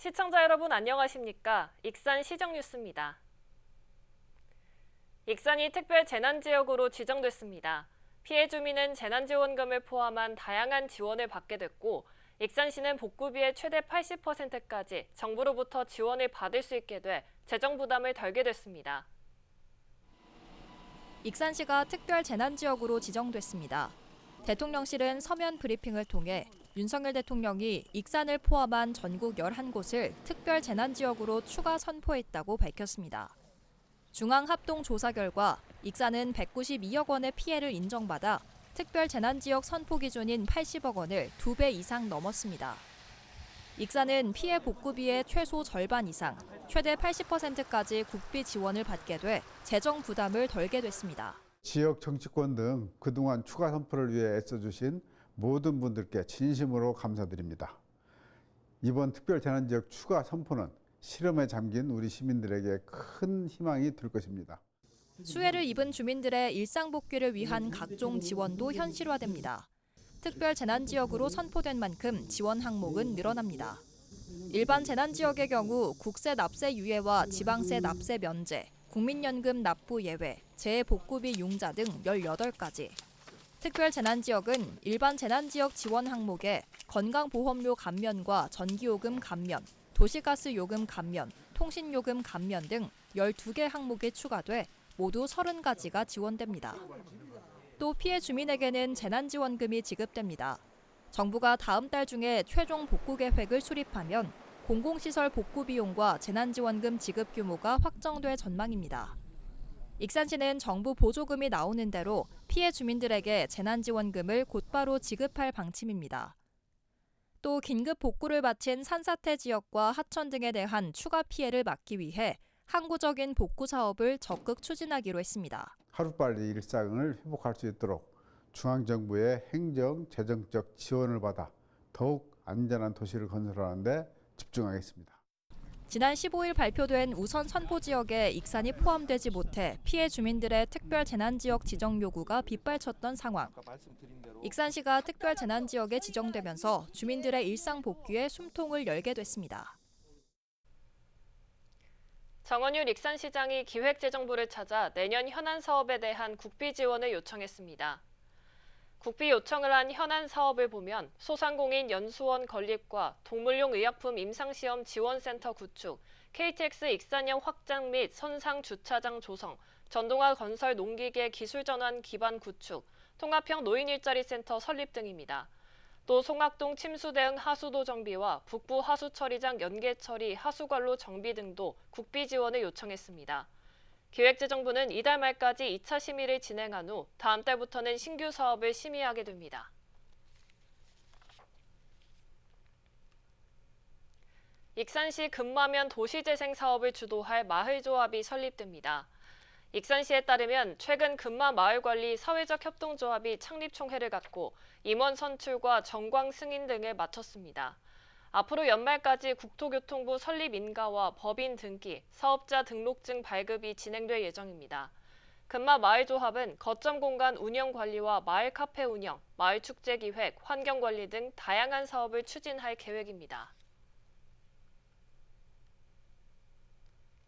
시청자 여러분 안녕하십니까? 익산 시정뉴스입니다. 익산이 특별 재난지역으로 지정됐습니다. 피해 주민은 재난지원금을 포함한 다양한 지원을 받게 됐고 익산시는 복구비의 최대 80%까지 정부로부터 지원을 받을 수 있게 돼 재정 부담을 덜게 됐습니다. 익산시가 특별 재난지역으로 지정됐습니다. 대통령실은 서면 브리핑을 통해 윤석열 대통령이 익산을 포함한 전국 11곳을 특별 재난지역으로 추가 선포했다고 밝혔습니다. 중앙합동조사 결과 익산은 192억 원의 피해를 인정받아 특별 재난지역 선포 기준인 80억 원을 2배 이상 넘었습니다. 익산은 피해 복구비의 최소 절반 이상, 최대 80%까지 국비 지원을 받게 돼 재정 부담을 덜게 됐습니다. 지역 정치권 등 그동안 추가 선포를 위해 애써주신 모든 분들께 진심으로 감사드립니다. 이번 특별 재난지역 추가 선포는 실험에 잠긴 우리 시민들에게 큰 희망이 될 것입니다. 수해를 입은 주민들의 일상 복귀를 위한 각종 지원도 현실화됩니다. 특별 재난지역으로 선포된 만큼 지원 항목은 늘어납니다. 일반 재난지역의 경우 국세 납세 유예와 지방세 납세 면제, 국민연금 납부 예외, 재해복구비 융자 등 18가지. 특별 재난지역은 일반 재난지역 지원 항목에 건강보험료 감면과 전기요금 감면, 도시가스 요금 감면, 통신요금 감면 등 12개 항목이 추가돼 모두 30가지가 지원됩니다. 또 피해 주민에게는 재난지원금이 지급됩니다. 정부가 다음 달 중에 최종 복구 계획을 수립하면 공공시설 복구 비용과 재난지원금 지급 규모가 확정될 전망입니다. 익산시는 정부 보조금이 나오는 대로 피해 주민들에게 재난지원금을 곧바로 지급할 방침입니다. 또 긴급 복구를 마친 산사태 지역과 하천 등에 대한 추가 피해를 막기 위해 항구적인 복구 사업을 적극 추진하기로 했습니다. 하루빨리 일상을 회복할 수 있도록 중앙정부의 행정, 재정적 지원을 받아 더욱 안전한 도시를 건설하는 데 집중하겠습니다. 지난 15일 발표된 우선 선포 지역에 익산이 포함되지 못해 피해 주민들의 특별 재난지역 지정 요구가 빗발쳤던 상황. 익산시가 특별 재난지역에 지정되면서 주민들의 일상 복귀에 숨통을 열게 됐습니다. 정원율 익산시장이 기획재정부를 찾아 내년 현안 사업에 대한 국비 지원을 요청했습니다. 국비 요청을 한 현안 사업을 보면 소상공인 연수원 건립과 동물용 의약품 임상시험 지원센터 구축, KTX 익산역 확장 및 선상 주차장 조성, 전동화 건설 농기계 기술전환 기반 구축, 통합형 노인 일자리 센터 설립 등입니다. 또 송악동 침수 대응 하수도 정비와 북부 하수처리장 연계 처리 하수관로 정비 등도 국비 지원을 요청했습니다. 기획재정부는 이달 말까지 2차 심의를 진행한 후 다음 달부터는 신규 사업을 심의하게 됩니다. 익산시 금마면 도시재생 사업을 주도할 마을조합이 설립됩니다. 익산시에 따르면 최근 금마마을관리 사회적 협동조합이 창립총회를 갖고 임원 선출과 정광 승인 등을 마쳤습니다. 앞으로 연말까지 국토교통부 설립 인가와 법인 등기, 사업자 등록증 발급이 진행될 예정입니다. 금마마을조합은 거점 공간 운영 관리와 마을 카페 운영, 마을 축제 기획, 환경 관리 등 다양한 사업을 추진할 계획입니다.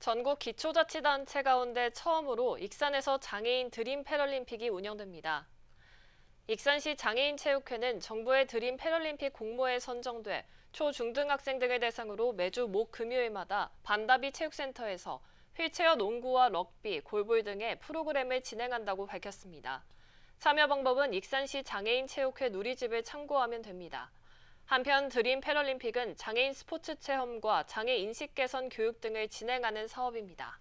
전국 기초자치단체 가운데 처음으로 익산에서 장애인 드림 패럴림픽이 운영됩니다. 익산시 장애인체육회는 정부의 드림 패럴림픽 공모에 선정돼 초중등학생 등을 대상으로 매주 목 금요일마다 반다비 체육센터에서 휠체어 농구와 럭비, 골볼 등의 프로그램을 진행한다고 밝혔습니다. 참여 방법은 익산시 장애인체육회 누리집을 참고하면 됩니다. 한편 드림 패럴림픽은 장애인 스포츠 체험과 장애 인식 개선 교육 등을 진행하는 사업입니다.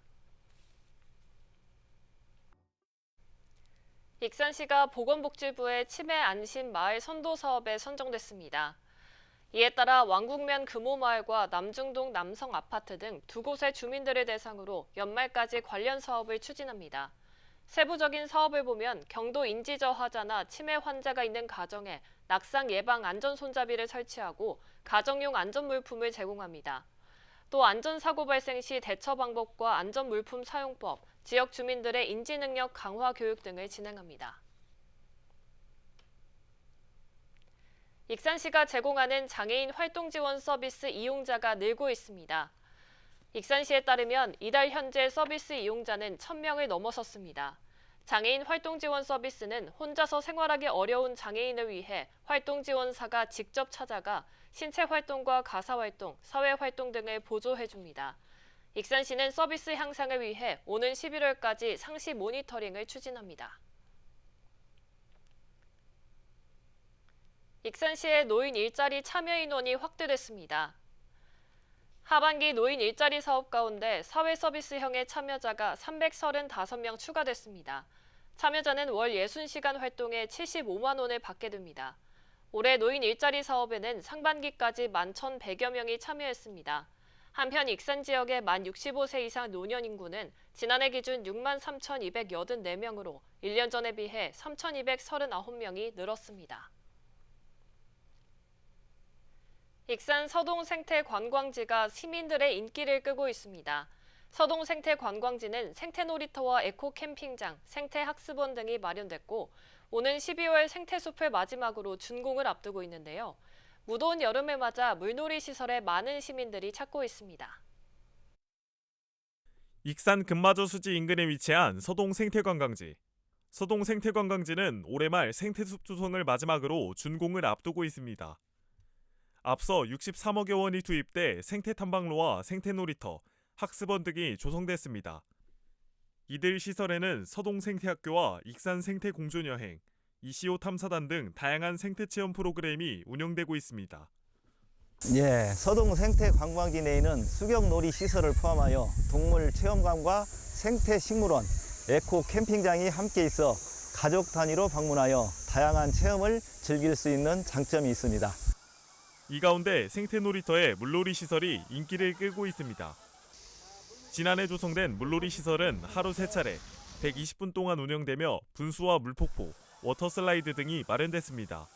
익산시가 보건복지부의 치매 안심 마을 선도 사업에 선정됐습니다. 이에 따라 왕국면 금호마을과 남중동 남성 아파트 등 두 곳의 주민들을 대상으로 연말까지 관련 사업을 추진합니다. 세부적인 사업을 보면 경도 인지 저하자나 치매 환자가 있는 가정에 낙상 예방 안전 손잡이를 설치하고 가정용 안전 물품을 제공합니다. 또 안전사고 발생 시 대처 방법과 안전 물품 사용법, 지역 주민들의 인지 능력 강화 교육 등을 진행합니다. 익산시가 제공하는 장애인 활동 지원 서비스 이용자가 늘고 있습니다. 익산시에 따르면 이달 현재 서비스 이용자는 1,000명을 넘어섰습니다. 장애인 활동 지원 서비스는 혼자서 생활하기 어려운 장애인을 위해 활동 지원사가 직접 찾아가 신체 활동과 가사 활동, 사회 활동 등을 보조해 줍니다. 익산시는 서비스 향상을 위해 오는 11월까지 상시 모니터링을 추진합니다. 익산시의 노인 일자리 참여 인원이 확대됐습니다. 하반기 노인 일자리 사업 가운데 사회서비스형의 참여자가 335명 추가됐습니다. 참여자는 월 60시간 활동에 75만 원을 받게 됩니다. 올해 노인 일자리 사업에는 상반기까지 11,100여 명이 참여했습니다. 한편 익산 지역의 만 65세 이상 노년 인구는 지난해 기준 63,284명으로 1년 전에 비해 3,239명이 늘었습니다. 익산 서동 생태 관광지가 시민들의 인기를 끄고 있습니다. 서동 생태 관광지는 생태 놀이터와 에코 캠핑장, 생태 학습원 등이 마련됐고 오는 12월 생태숲을 마지막으로 준공을 앞두고 있는데요. 무더운 여름을 맞아 물놀이 시설에 많은 시민들이 찾고 있습니다. 익산 금마저 수지 인근에 위치한 서동 생태관광지. 서동 생태관광지는 올해 말 생태숲 조성을 마지막으로 준공을 앞두고 있습니다. 앞서 63억여 원이 투입돼 생태탐방로와 생태놀이터, 학습원 등이 조성됐습니다. 이들 시설에는 서동 생태학교와 익산 생태공존여행, 이시오 탐사단 등 다양한 생태체험 프로그램이 운영되고 있습니다. 서동 생태관광지 내에는 수경놀이 시설을 포함하여 동물 체험관과 생태식물원, 에코 캠핑장이 함께 있어 가족 단위로 방문하여 다양한 체험을 즐길 수 있는 장점이 있습니다. 이 가운데 생태놀이터의 물놀이 시설이 인기를 끌고 있습니다. 지난해 조성된 물놀이 시설은 하루 3차례 120분 동안 운영되며 분수와 물폭포, 워터슬라이드 등이 마련됐습니다.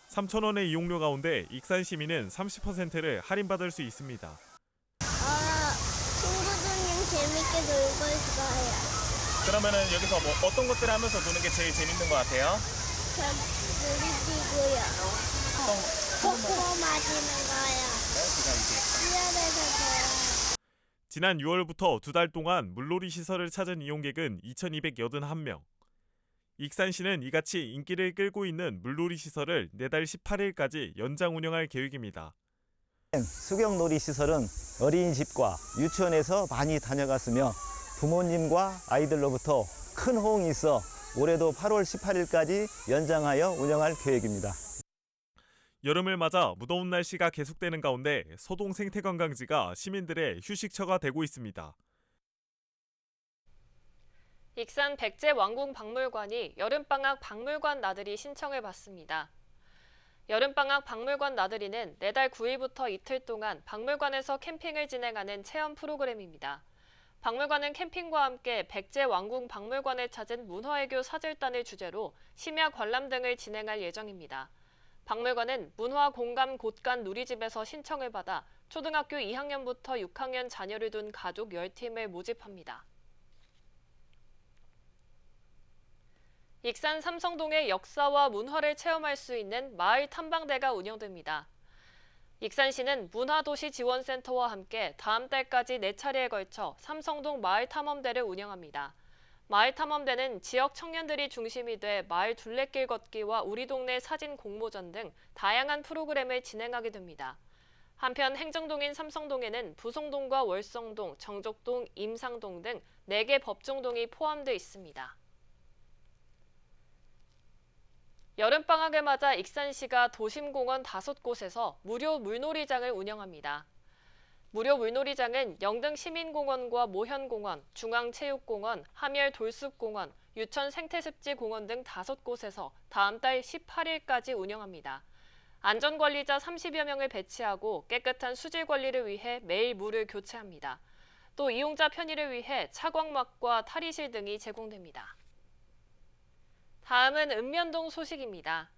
3,000원의 이용료 가운데 익산 시민은 30%를 할인받을 수 있습니다. 친구들이랑 재밌게 놀고 있어요. 그러면은 여기서 어떤 것들을 하면서 노는 게 제일 재밌는 것 같아요? 놀이기구요. 코코 맞이는 거요. 수영해서 좋아요. 지난 6월부터 2달 동안 물놀이 시설을 찾은 이용객은 2,281명. 익산시는 이같이 인기를 끌고 있는 물놀이 시설을 내달 18일까지 연장 운영할 계획입니다. 수경놀이 시설은 어린이집과 유치원에서 많이 다녀갔으며 부모님과 아이들로부터 큰 호응이 있어 올해도 8월 18일까지 연장하여 운영할 계획입니다. 여름을 맞아 무더운 날씨가 계속되는 가운데 서동 생태관광지가 시민들의 휴식처가 되고 있습니다. 익산 백제왕궁박물관이 여름방학 박물관 나들이 신청을 받습니다. 여름방학 박물관 나들이는 내달 9일부터 이틀 동안 박물관에서 캠핑을 진행하는 체험 프로그램입니다. 박물관은 캠핑과 함께 백제왕궁박물관을 찾은 문화외교 사절단을 주제로 심야 관람 등을 진행할 예정입니다. 박물관은 문화공감 곳간 누리집에서 신청을 받아 초등학교 2학년부터 6학년 자녀를 둔 가족 10팀을 모집합니다. 익산 삼성동의 역사와 문화를 체험할 수 있는 마을 탐방대가 운영됩니다. 익산시는 문화도시지원센터와 함께 다음 달까지 4차례에 걸쳐 삼성동 마을탐험대를 운영합니다. 마을탐험대는 지역 청년들이 중심이 돼 마을 둘레길 걷기와 우리 동네 사진 공모전 등 다양한 프로그램을 진행하게 됩니다. 한편 행정동인 삼성동에는 부송동과 월성동, 정족동, 임상동 등 4개 법정동이 포함되어 있습니다. 여름방학을 맞아 익산시가 도심공원 5곳에서 무료 물놀이장을 운영합니다. 무료 물놀이장은 영등 시민공원과 모현공원, 중앙체육공원, 함열돌숲공원, 유천 생태습지공원 등 5곳에서 다음 달 18일까지 운영합니다. 안전관리자 30여 명을 배치하고 깨끗한 수질 관리를 위해 매일 물을 교체합니다. 또 이용자 편의를 위해 차광막과 탈의실 등이 제공됩니다. 다음은 읍면동 소식입니다.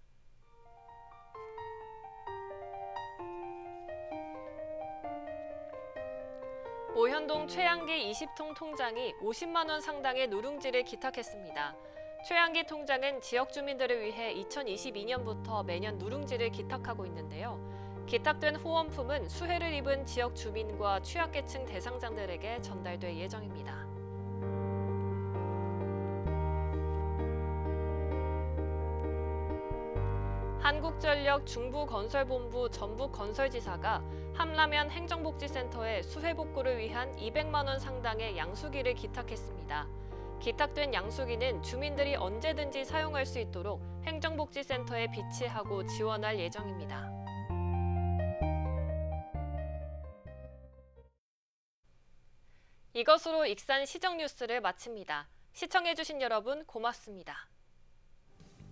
모현동 최양기 20통 통장이 50만 원 상당의 누룽지를 기탁했습니다. 최양기 통장은 지역 주민들을 위해 2022년부터 매년 누룽지를 기탁하고 있는데요. 기탁된 후원품은 수해를 입은 지역 주민과 취약계층 대상자들에게 전달될 예정입니다. 한국전력 중부건설본부 전북건설지사가 함라면 행정복지센터에 수해복구를 위한 200만 원 상당의 양수기를 기탁했습니다. 기탁된 양수기는 주민들이 언제든지 사용할 수 있도록 행정복지센터에 비치하고 지원할 예정입니다. 이것으로 익산 시정 뉴스를 마칩니다. 시청해주신 여러분 고맙습니다.